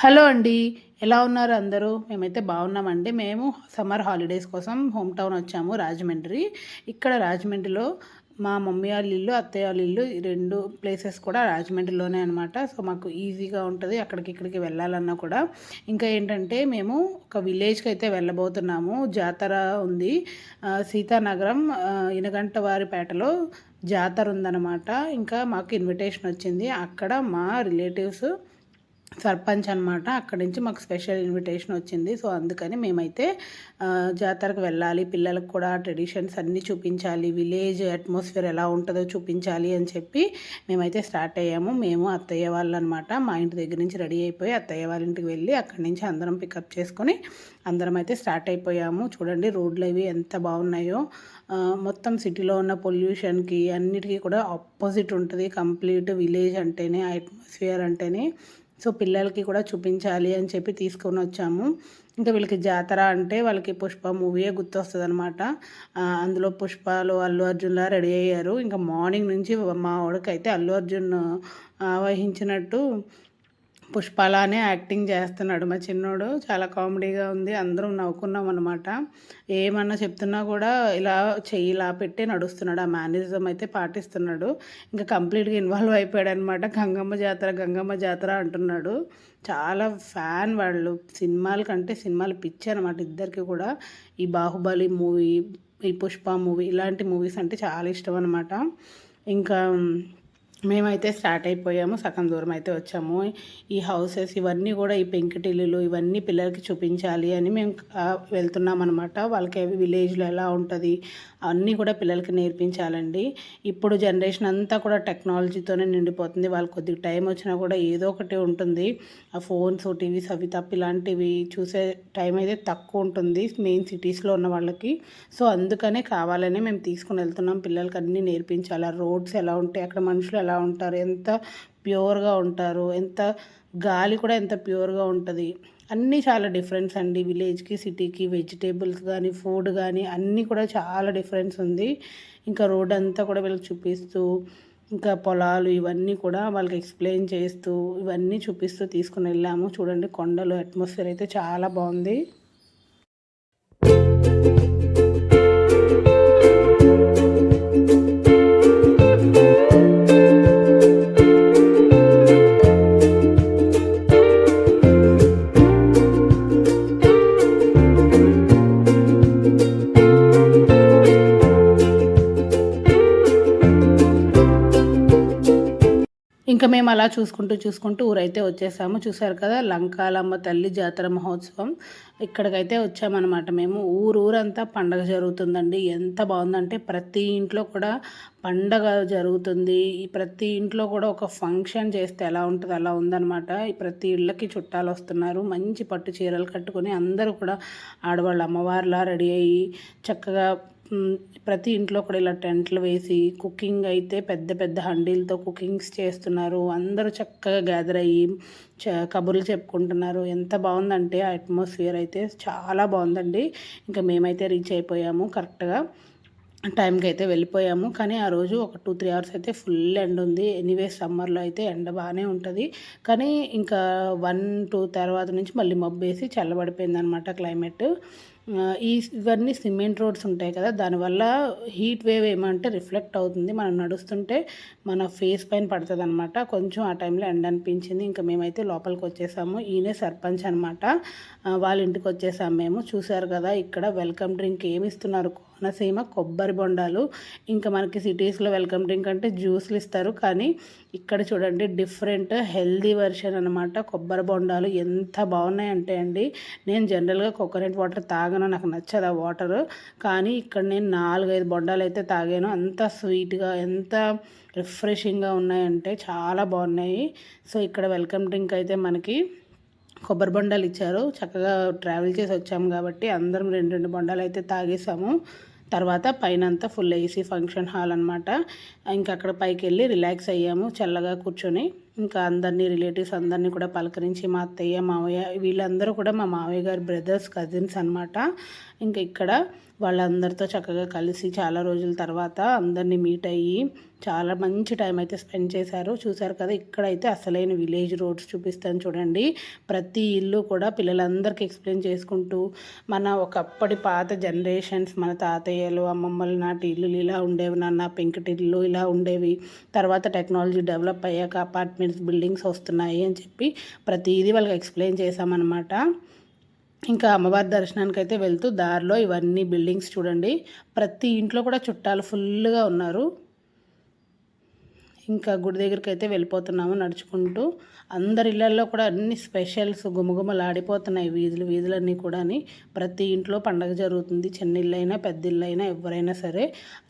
Hello అండి. ఎలా ఉన్నారు అందరూ? మేమైతే బాగున్నామండి. మేము సమ్మర్ హాలిడేస్ కోసం హోమ్ టౌన్ వచ్చాము రాజమండ్రి. ఇక్కడ రాజమండ్రిలో మా మమ్మీ వాళ్ళ ఇల్లు, అత్తయ్య వాళ్ళ ఇల్లు ఈ 2 ప్లేసెస్ కూడా రాజమండ్రిలోనే అనమాట. సో, మాకు ఈజీగా ఉంటది అక్కడికి ఇక్కడికి వెళ్ళాలన్నా కూడా. ఇంకా ఏంటంటే మేము ఒక విలేజ్‌కైతే వెళ్ళబోతున్నాము. జాతర ఉంది. సీతానగరం ఇనగంటవారిపేటలో జాతర ఉందనమాట. ఇంకా మాకు ఇన్విటేషన్ వచ్చింది. అక్కడ మా రిలేటివ్స్ సర్పంచ్ అనమాట. అక్కడి నుంచి మాకు స్పెషల్ ఇన్విటేషన్ వచ్చింది. సో, అందుకని మేమైతే జాతరకు వెళ్ళాలి. పిల్లలకు కూడా ట్రెడిషన్స్ అన్నీ చూపించాలి. విలేజ్ అట్మాస్ఫియర్ ఎలా ఉంటుందో చూపించాలి అని చెప్పి మేమైతే స్టార్ట్ అయ్యాము. మేము అత్తయ్య వాళ్ళనమాట. మా ఇంటి దగ్గర నుంచి రెడీ అయిపోయి అత్తయ్య వాళ్ళ ఇంటికి వెళ్ళి అక్కడి నుంచి అందరం పికప్ చేసుకొని అందరం అయితే స్టార్ట్ అయిపోయాము. చూడండి రోడ్లు అవి ఎంత బాగున్నాయో. మొత్తం సిటీలో ఉన్న పొల్యూషన్కి అన్నిటికీ కూడా ఆపోజిట్ ఉంటుంది. కంప్లీట్ విలేజ్ అంటేనే, అట్మాస్ఫియర్ అంటేనే. సో, పిల్లలకి కూడా చూపించాలి అని చెప్పి తీసుకొని వచ్చాము. ఇంకా వీళ్ళకి జాతర అంటే వాళ్ళకి పుష్ప మూవీయే గుర్తొస్తుందనమాట. అందులో పుష్పలో అల్లు అర్జున్లా రెడీ అయ్యారు. ఇంకా మార్నింగ్ నుంచి మా వాడికైతే అల్లు అర్జున్ ఆవహించినట్టు పుష్పలానే యాక్టింగ్ చేస్తున్నాడు మా చిన్నోడు. చాలా కామెడీగా ఉంది. అందరం నవ్వుకున్నాం అనమాట. ఏమన్నా చెప్తున్నా కూడా ఇలా చెయ్యి ఇలా పెట్టి నడుస్తున్నాడు. ఆ మేనరిజం అయితే పాటిస్తున్నాడు. ఇంకా కంప్లీట్గా ఇన్వాల్వ్ అయిపోయాడు అనమాట. గంగమ్మ జాతర గంగమ్మ జాతర అంటున్నాడు. చాలా ఫ్యాన్ వాళ్ళు. సినిమాల కంటే సినిమాలు పిచ్చి అనమాట ఇద్దరికి కూడా. ఈ బాహుబలి మూవీ, ఈ పుష్ప మూవీ ఇలాంటి మూవీస్ అంటే చాలా ఇష్టం అనమాట. ఇంకా మేమైతే స్టార్ట్ అయిపోయాము. సగం దూరం అయితే వచ్చాము. ఈ హౌసెస్ ఇవన్నీ కూడా ఈ పెంకుటిల్లులు ఇవన్నీ పిల్లలకి చూపించాలి అని మేము వెళ్తున్నాం అనమాట. వాళ్ళకి విలేజ్లో ఎలా ఉంటుంది అన్నీ కూడా పిల్లలకి నేర్పించాలండి. ఇప్పుడు జనరేషన్ అంతా కూడా టెక్నాలజీతోనే నిండిపోతుంది. వాళ్ళకి కొద్దిగా టైం వచ్చినా కూడా ఏదో ఒకటి ఉంటుంది. ఆ ఫోన్స్, టీవీస్ అవి తప్ప ఇలాంటివి చూసే టైం అయితే తక్కువ ఉంటుంది మెయిన్ సిటీస్లో ఉన్న వాళ్ళకి. సో, అందుకనే కావాలనే మేము తీసుకుని వెళ్తున్నాం. పిల్లలకి అన్నీ నేర్పించాలి. ఆ రోడ్స్ ఎలా ఉంటాయి, అక్కడ మనుషులు ఎలా ఉంటారు, ఎంత ప్యూర్గా ఉంటారు, ఎంత గాలి కూడా ఎంత ప్యూర్గా ఉంటుంది. అన్నీ చాలా డిఫరెన్స్ అండి విలేజ్కి సిటీకి. వెజిటేబుల్స్ కానీ ఫుడ్ కానీ అన్నీ కూడా చాలా డిఫరెన్స్ ఉంది. ఇంకా రోడ్ అంతా కూడా వీళ్ళకి చూపిస్తూ ఇంకా పొలాలు ఇవన్నీ కూడా వాళ్ళకి ఎక్స్ప్లెయిన్ చేస్తూ ఇవన్నీ చూపిస్తూ తీసుకుని వెళ్ళాము. చూడండి కొండలు అట్మాస్ఫియర్ అయితే చాలా బాగుంది. ఇంకా మేము అలా చూసుకుంటూ ఊరైతే వచ్చేసాము. చూసారు కదా లంకాలమ్మ తల్లి జాతర మహోత్సవం. ఇక్కడికైతే వచ్చామన్నమాట మేము. ఊరంతా పండగ జరుగుతుందండి. ఎంత బాగుందంటే ప్రతి ఇంట్లో కూడా పండగ జరుగుతుంది. ఈ ప్రతి ఇంట్లో కూడా ఒక ఫంక్షన్ చేస్తే ఎలా ఉంటుందో అలా ఉందన్నమాట. ఈ ప్రతి ఇళ్ళకి చుట్టాలు వస్తున్నారు. మంచి పట్టు చీరలు కట్టుకొని అందరూ కూడా ఆడవాళ్ళు అమ్మవారిలా రెడీ అయ్యి చక్కగా ప్రతి ఇంట్లో కూడా ఇలా టెంట్లు వేసి కుకింగ్ అయితే పెద్ద పెద్ద హండీలతో కుకింగ్స్ చేస్తున్నారు. అందరూ చక్కగా గ్యాదర్ అయ్యి కబుర్లు చెప్పుకుంటున్నారు. ఎంత బాగుందంటే ఆ అట్మాస్ఫియర్ అయితే చాలా బాగుందండి. ఇంకా మేమైతే రీచ్ అయిపోయాము. కరెక్ట్గా టైంకి అయితే వెళ్ళిపోయాము. కానీ ఆ రోజు ఒక 2-3 అవర్స్ అయితే ఫుల్ ఎండ ఉంది. ఎనీవే సమ్మర్లో అయితే ఎండ బాగానే ఉంటుంది. కానీ ఇంకా 1-2 తర్వాత నుంచి మళ్ళీ మబ్బేసి చల్లబడిపోయింది అనమాట క్లైమేట్. ఇవన్నీ సిమెంట్ రోడ్స్ ఉంటాయి కదా, దానివల్ల హీట్ వేవ్ ఏమంటే రిఫ్లెక్ట్ అవుతుంది. మనం నడుస్తుంటే మన ఫేస్ పైన పడుతుంది అనమాట. కొంచెం ఆ టైంలో ఎండ అనిపించింది. ఇంకా మేమైతే లోపలికి వచ్చేసాము. ఈయనే సర్పంచ్ అనమాట. వాళ్ళ ఇంటికి వచ్చేసాము మేము. చూసారు కదా ఇక్కడ వెల్కమ్ డ్రింక్ ఏమి ఇస్తున్నారు, కోనసీమ కొబ్బరి బొండాలు. ఇంకా మనకి సిటీస్లో వెల్కమ్ డ్రింక్ అంటే జ్యూస్లు ఇస్తారు, కానీ ఇక్కడ చూడండి డిఫరెంట్ హెల్దీ వెర్షన్ అనమాట. కొబ్బరి బొండాలు ఎంత బాగున్నాయంటే అండి, నేను జనరల్గా కోకోనట్ వాటర్ తాగను, నాకు నచ్చదు ఆ వాటర్. కానీ ఇక్కడ నేను 4-5 బొండాలు అయితే తాగాను. అంత స్వీట్గా ఎంత రిఫ్రెషింగ్గా ఉన్నాయంటే చాలా బాగున్నాయి. సో, ఇక్కడ వెల్కమ్ డ్రింక్ అయితే మనకి కొబ్బరి బొండాలు ఇచ్చారు. చక్కగా ట్రావెల్ చేసి వచ్చాము కాబట్టి అందరం 2 బొండాలు అయితే తాగేసాము. తర్వాత పైన అంతా ఫుల్ ఏసీ ఫంక్షన్ హాల్ అనమాట. ఇంకా అక్కడ పైకి వెళ్ళి రిలాక్స్ అయ్యాము చల్లగా కూర్చొని. ఇంకా అందరినీ రిలేటివ్స్ అందరినీ కూడా పలకరించి మా అత్తయ్య మావయ్య వీళ్ళందరూ కూడా మా మావయ్య గారి బ్రదర్స్ కజిన్స్ అనమాట. ఇంకా ఇక్కడ వాళ్ళందరితో చక్కగా కలిసి చాలా రోజుల తర్వాత అందరినీ మీట్ అయ్యి చాలా మంచి టైం అయితే స్పెండ్ చేశారు. చూశారు కదా, ఇక్కడైతే అసలైన విలేజ్ రోడ్స్ చూపిస్తాను చూడండి. ప్రతి ఇల్లు కూడా పిల్లలందరికీ ఎక్స్ప్లెయిన్ చేసుకుంటూ మన ఒకప్పటి పాత జనరేషన్స్, మన తాతయ్యలు అమ్మమ్మల నాటి ఇల్లులు ఇలా ఉండేవి నాన్న, పెంకుటిల్లు ఇలా ఉండేవి, తర్వాత టెక్నాలజీ డెవలప్ అయ్యాక అపార్ట్మెంట్స్ బిల్డింగ్స్ వస్తున్నాయి అని చెప్పి ప్రతిదీ వాళ్ళకి ఎక్స్ప్లెయిన్ చేశామన్నమాట. ఇంకా అమ్మవారి దర్శనానికి అయితే వెళ్తూ దారిలో ఇవన్నీ బిల్డింగ్స్ చూడండి. ప్రతి ఇంట్లో కూడా చుట్టాలు ఫుల్గా ఉన్నారు. ఇంకా గుడి దగ్గరికి అయితే వెళ్ళిపోతున్నాము నడుచుకుంటూ. అందరి ఇళ్ళల్లో కూడా అన్ని స్పెషల్స్ గుమగుమలాడిపోతున్నాయి వీధులన్నీ కూడా. ప్రతి ఇంట్లో పండగ జరుగుతుంది. చిన్న ఇల్లైనా పెద్ద ఇల్లైనా ఎవరైనా సరే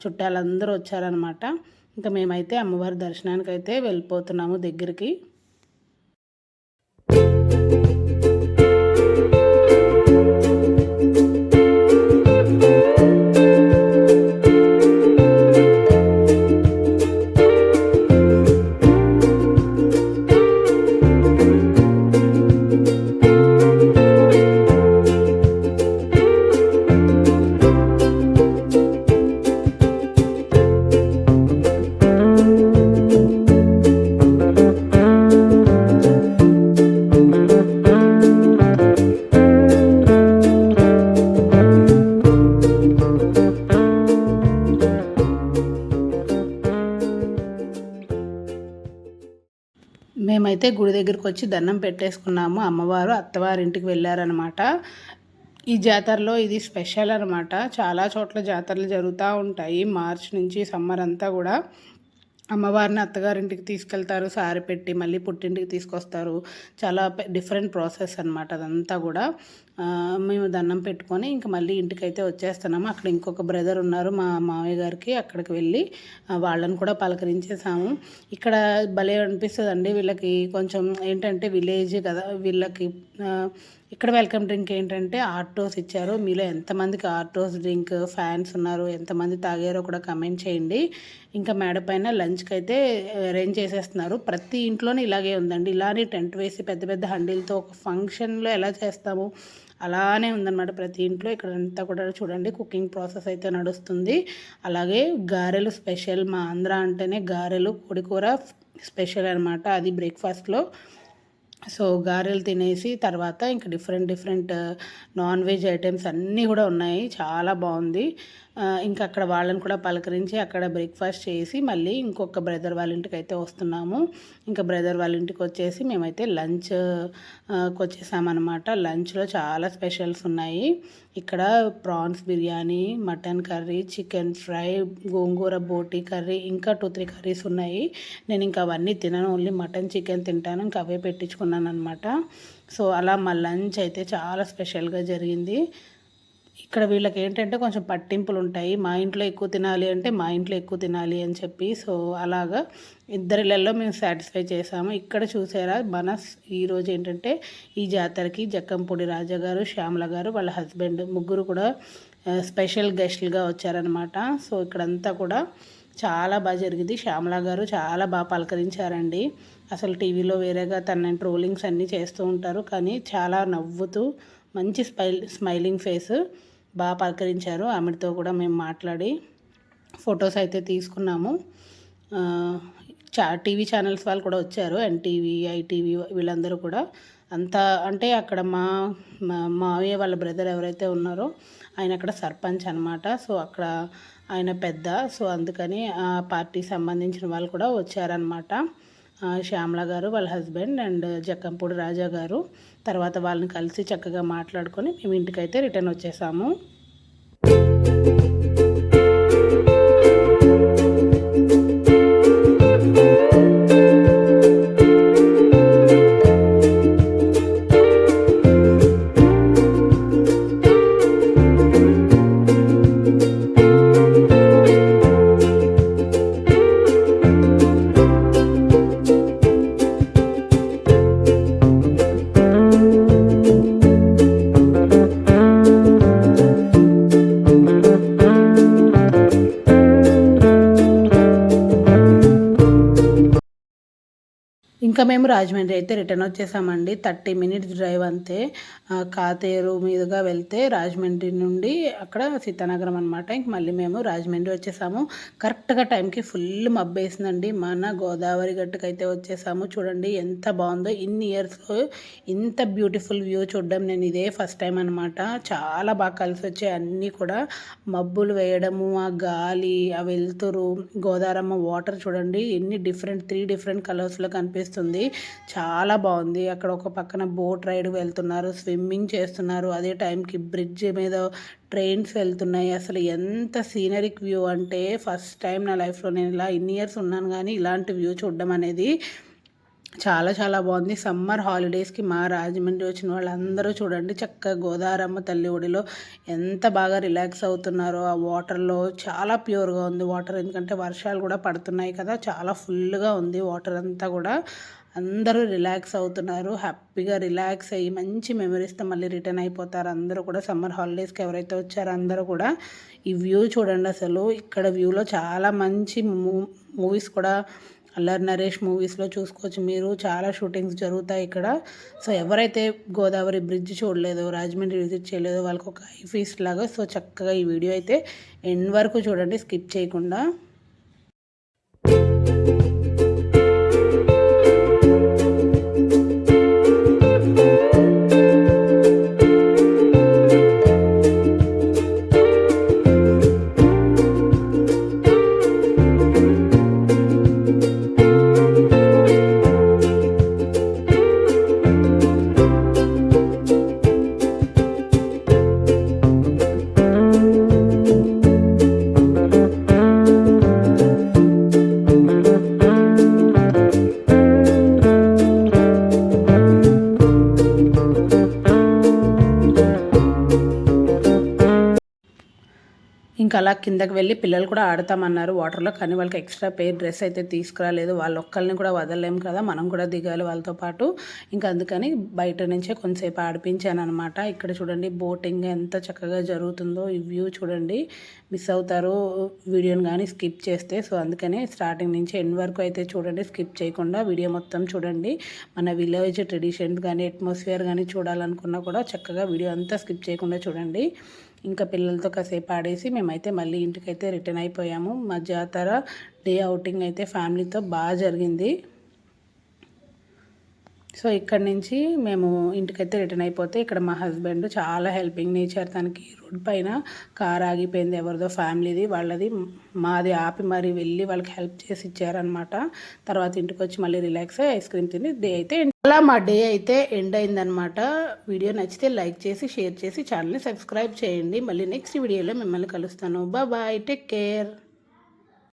చుట్టాలందరూ వచ్చారనమాట. ఇంకా మేమైతే అమ్మవారి దర్శనానికి అయితే వెళ్ళిపోతున్నాము దగ్గరికి. మేమైతే గుడి దగ్గరికి వచ్చి దండం పెట్టేసుకున్నాము. అమ్మవారు అత్తవారింటికి వెళ్ళారనమాట. ఈ జాతరలో ఇది స్పెషల్ అనమాట. చాలా చోట్ల జాతరలు జరుగుతూ ఉంటాయి. మార్చ్ నుంచి సమ్మర్ అంతా కూడా అమ్మవారిని అత్తగారింటికి తీసుకెళ్తారు, సారి పెట్టి మళ్ళీ పుట్టింటికి తీసుకొస్తారు. చాలా డిఫరెంట్ ప్రాసెస్ అనమాట అదంతా కూడా. మేము దండం పెట్టుకొని ఇంక మళ్ళీ ఇంటికైతే వచ్చేస్తున్నాము. అక్కడ ఇంకొక బ్రదర్ ఉన్నారు మా మామయ్య గారికి, అక్కడికి వెళ్ళి వాళ్ళని కూడా పలకరించేసాము. ఇక్కడ భలే అనిపిస్తుందండి. వీళ్ళకి కొంచెం ఏంటంటే విలేజ్ కదా, వీళ్ళకి ఇక్కడ వెల్కమ్ డ్రింక్ ఏంటంటే ఆర్టోస్ ఇచ్చారు. మీలో ఎంతమందికి ఆర్టోస్ డ్రింక్ ఫ్యాన్స్ ఉన్నారు, ఎంతమంది తాగారో కూడా కమెంట్ చేయండి. ఇంకా మేడ పైన లంచ్కి అయితే అరేంజ్ చేసేస్తున్నారు. ప్రతి ఇంట్లోనే ఇలాగే ఉందండి. ఇలానే టెంట్ వేసి పెద్ద పెద్ద హండీలతో ఒక ఫంక్షన్లో ఎలా చేస్తాము అలానే ఉందన్నమాట ప్రతి ఇంట్లో. ఇక్కడంతా కూడా చూడండి కుకింగ్ ప్రాసెస్ అయితే నడుస్తుంది. అలాగే గారెలు స్పెషల్. మా ఆంధ్ర అంటేనే గారెలు, కోడికూర స్పెషల్ అనమాట. అది బ్రేక్ఫాస్ట్లో. సో గారెలు తినేసి తర్వాత ఇంకా డిఫరెంట్ నాన్ వెజ్ ఐటమ్స్ అన్నీ కూడా ఉన్నాయి. చాలా బాగుంది. ఇంకా అక్కడ వాళ్ళని కూడా పలకరించి అక్కడ బ్రేక్ఫాస్ట్ చేసి మళ్ళీ ఇంకొక బ్రదర్ వాళ్ళ ఇంటికి అయితే వస్తున్నాము. ఇంకా బ్రదర్ వాళ్ళ ఇంటికి వచ్చేసి మేమైతే లంచ్కి వచ్చేసామన్నమాట. లంచ్లో చాలా స్పెషల్స్ ఉన్నాయి. ఇక్కడ prawns biryani, mutton curry, chicken fry, గోంగూర బోటీ కర్రీ, ఇంకా 2-3 కర్రీస్ ఉన్నాయి. నేను ఇంకా అవన్నీ తినను, ఓన్లీ మటన్ చికెన్ తింటాను. ఇంకా అవే పెట్టించుకున్నాను అనమాట. సో అలా మా లంచ్ అయితే చాలా స్పెషల్గా జరిగింది. ఇక్కడ వీళ్ళకి ఏంటంటే కొంచెం పట్టింపులు ఉంటాయి. మా ఇంట్లో ఎక్కువ తినాలి అంటే మా ఇంట్లో ఎక్కువ తినాలి అని చెప్పి. సో అలాగా ఇద్దరిళ్ళల్లో మేము సాటిస్ఫై చేసాము. ఇక్కడ చూసారా ఈరోజు ఏంటంటే ఈ జాతరకి జక్కంపూడి రాజా గారు, శ్యామల గారు, వాళ్ళ హస్బెండ్ ముగ్గురు కూడా స్పెషల్ గెస్ట్లుగా వచ్చారనమాట. సో ఇక్కడంతా కూడా చాలా బాగా జరిగింది. శ్యామల గారు చాలా బాగా పలకరించారండి. అసలు టీవీలో వేరేగా తన ట్రోలింగ్స్ అన్నీ చేస్తూ ఉంటారు, కానీ చాలా నవ్వుతూ మంచి స్మైలింగ్ ఫేస్, బాగా పలకరించారు. ఆమెతో కూడా మేము మాట్లాడి ఫొటోస్ అయితే తీసుకున్నాము. టీవీ ఛానల్స్ వాళ్ళు కూడా వచ్చారు. ఎన్టీవీ, ఐటీవీ వీళ్ళందరూ కూడా. అంతా అంటే అక్కడ మా మావయ్య వాళ్ళ బ్రదర్ ఎవరైతే ఉన్నారో ఆయన అక్కడ సర్పంచ్ అనమాట. సో అక్కడ ఆయన పెద్ద. సో అందుకని ఆ పార్టీకి సంబంధించిన వాళ్ళు కూడా వచ్చారనమాట. శ్యామల గారు, వాళ్ళ హస్బెండ్ అండ్ జక్కంపూడి రాజా గారు. తర్వాత వాళ్ళని కలిసి చక్కగా మాట్లాడుకొని మేము ఇంటికైతే రిటర్న్ వచ్చేసాము. ఇంకా మేము రాజమండ్రి అయితే రిటర్న్ వచ్చేసామండి. 30 మినిట్స్ డ్రైవ్ అంతే. కాతేరు మీదుగా వెళ్తే రాజమండ్రి నుండి అక్కడ సీతానగరం అనమాట. ఇంక మళ్ళీ మేము రాజమండ్రి వచ్చేసాము. కరెక్ట్గా టైంకి ఫుల్ మబ్బేసిందండి. మన గోదావరి గట్టుకైతే వచ్చేసాము. చూడండి ఎంత బాగుందో. ఇన్ని ఇయర్స్లో ఇంత బ్యూటిఫుల్ వ్యూ చూడడం నేను ఇదే ఫస్ట్ టైం అనమాట. చాలా బాగా కలిసి వచ్చాయి అన్నీ కూడా. మబ్బులు వేయడము, ఆ గాలి, ఆ వెలుతురు, గోదావరమ్మ వాటర్ చూడండి ఎన్ని 3 డిఫరెంట్ కలర్స్లో కనిపిస్తుంది. చాలా బాగుంది. అక్కడ ఒక పక్కన బోట్ రైడ్ వెళ్తున్నారు, స్విమ్మింగ్ చేస్తున్నారు. అదే టైంకి బ్రిడ్జ్ మీద ట్రైన్స్ వెళ్తున్నాయి. అసలు ఎంత సీనరిక్ వ్యూ అంటే ఫస్ట్ టైం నా లైఫ్లో నేను ఇలా ఇన్ని ఇయర్స్ ఉన్నాను కానీ ఇలాంటి వ్యూ చూడడం అనేది చాలా చాలా బాగుంది. సమ్మర్ హాలిడేస్కి మా రాజమండ్రి వచ్చిన వాళ్ళందరూ చూడండి చక్కగా గోదావరమ్మ తల్లి ఒడిలో ఎంత బాగా రిలాక్స్ అవుతున్నారో. ఆ వాటర్లో చాలా ప్యూర్గా ఉంది వాటర్, ఎందుకంటే వర్షాలు కూడా పడుతున్నాయి కదా. చాలా ఫుల్గా ఉంది వాటర్ అంతా కూడా. అందరూ రిలాక్స్ అవుతున్నారు. హ్యాపీగా రిలాక్స్ అయ్యి మంచి మెమరీస్తో మళ్ళీ రిటర్న్ అయిపోతారు అందరూ కూడా. సమ్మర్ హాలిడేస్కి ఎవరైతే వచ్చారో అందరూ కూడా ఈ వ్యూ చూడండి. అసలు ఇక్కడ వ్యూలో చాలా మంచి మూవీస్ కూడా అల్లరి నరేష్ మూవీస్లో చూసుకోవచ్చు మీరు. చాలా షూటింగ్స్ జరుగుతాయి ఇక్కడ. సో ఎవరైతే గోదావరి బ్రిడ్జ్ చూడలేదో, రాజమండ్రి విజిట్ చేయలేదో వాళ్ళకి ఒక ఐ ఫీస్ట్ లాగా. సో చక్కగా ఈ వీడియో అయితే ఎండ్ వరకు చూడండి స్కిప్ చేయకుండా. ఇంకా అలా కిందకి వెళ్ళి పిల్లలు కూడా ఆడతామన్నారు వాటర్లో, కానీ వాళ్ళకి ఎక్స్ట్రా డ్రెస్ అయితే తీసుకురాలేదు. వాళ్ళు ఒక్కరిని కూడా వదలలేము కదా, మనం కూడా దిగాలి వాళ్ళతో పాటు. ఇంకా అందుకని బయట నుంచే కొంతసేపు ఆడిపించాను అనమాట. ఇక్కడ చూడండి బోటింగ్ ఎంత చక్కగా జరుగుతుందో. ఈ వ్యూ చూడండి, మిస్ అవుతారు వీడియోని కానీ స్కిప్ చేస్తే. సో అందుకని స్టార్టింగ్ నుంచి ఎండ్ వరకు అయితే చూడండి, స్కిప్ చేయకుండా వీడియో మొత్తం చూడండి. మన విలేజ్ ట్రెడిషన్స్ కానీ అట్మాస్ఫియర్ కానీ చూడాలనుకున్నా కూడా చక్కగా వీడియో అంతా స్కిప్ చేయకుండా చూడండి. ఇంకా పిల్లలతో కాసేపు ఆడేసి మేమైతే మళ్ళీ ఇంటికైతే రిటర్న్ అయిపోయాము. మా జాతర డే అవుటింగ్ అయితే ఫ్యామిలీతో బాగా జరిగింది. సో ఇక్కడ నుంచి మేము ఇంటికైతే రిటర్న్ అయిపోతే ఇక్కడ మా హస్బెండ్ చాలా హెల్పింగ్ నేచర్. తనకి రోడ్ పైన కార్ ఆగిపోయింది, ఎవరిదో ఫ్యామిలీది, వాళ్ళది మాది ఆపి మరి వెళ్ళి వాళ్ళకి హెల్ప్ చేసి ఇచ్చారనమాట. తర్వాత ఇంటికి వచ్చి మళ్ళీ రిలాక్స్ అయ్యి ఐస్ క్రీమ్ తిని డే అయితే అలా మా డే అయితే ఎండ్ అయిందనమాట. వీడియో నచ్చితే లైక్ చేసి షేర్ చేసి ఛానల్ని సబ్స్క్రైబ్ చేయండి. మళ్ళీ నెక్స్ట్ వీడియోలో మిమ్మల్ని కలుస్తాను. Bye, take care.